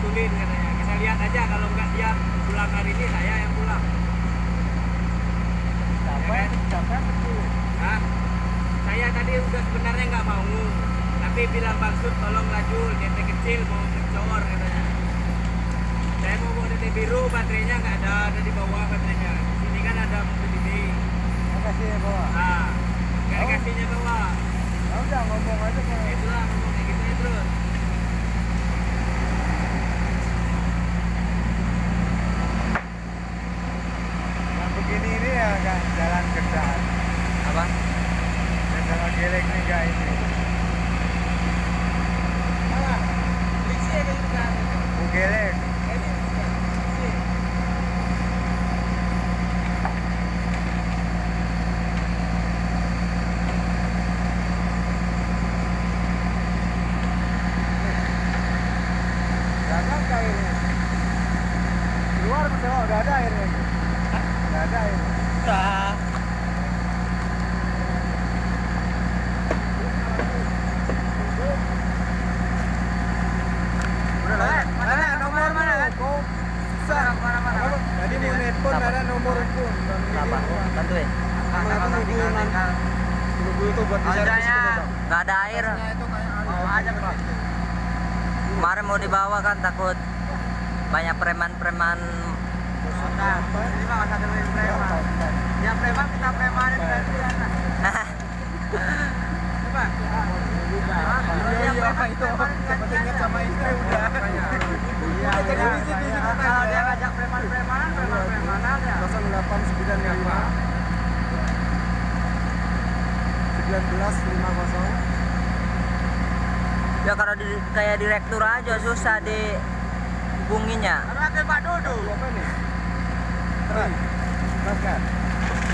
betulin katanya. Kita lihat aja, kalau nggak dia pulang hari ini, saya yang pulang. Siapa yang betulin? Hah? Saya tadi udah sebenarnya nggak mau, tapi bilang maksud tolong laju, DT kecil mau ngecor katanya. Saya mau bawa DT biru, baterainya nggak ada di bawah baterainya. Sini kan ada mobil ini. Makasih ya bawa. Nah, nggak dikasihnya bawa. Ya udah ngomong aja Ya kalau. itulah ngomong kayak gitu ya terus. Yang begini ini ya kan jalan kerjaan. Apa? Yang jalan geleng nih gak ini. Malah, polisi ya kayak gitu. Geleng. Ini polisi. Gak ada airnya. Keluar bisa udah ada airnya. Gak ada airnya. Udah. Mana nomor mana kan? Kau susah. Mana? Tadi mau nelpon ada nomor itu. Kenapa? Bantuin. Dulu itu buat di servis itu, Bang. Nggak ada air. Mau aja Pak. Kemarin mau dibawa kan takut banyak preman-preman. Nah, ini mah nggak ada preman. Yang preman kita premanin berarti ya. Coba. Iya, itu. Sempat ingat sama istri udah. Iya, jadi bisik-bisik Kalau dia ngajak preman-premanan ya. 0895 1950. Ya kalau kayak direktur aja susah dihubunginya. Harus ambil Pak Dodo. Apa nih? Terus. Kan.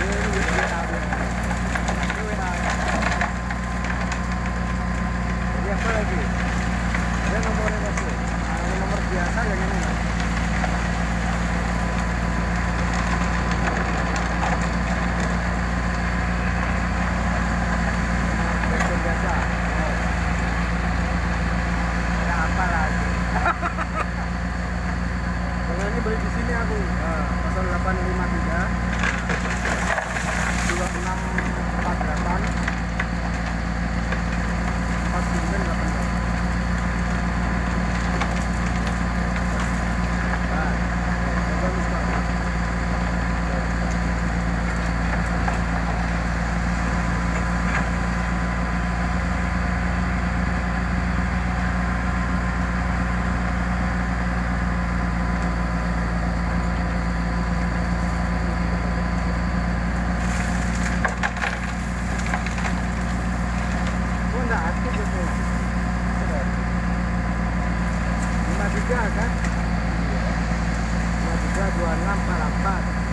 Ini WA. Ini WA. Jadi apa lagi? Ada nomornya kasih. Nomor biasa yang ini. Nomor biasa. Ada apa lagi? Kalau ini beli di sini aku. 0853 2648 4918. Enggak aktif itu. 53 kan? 53 26 44.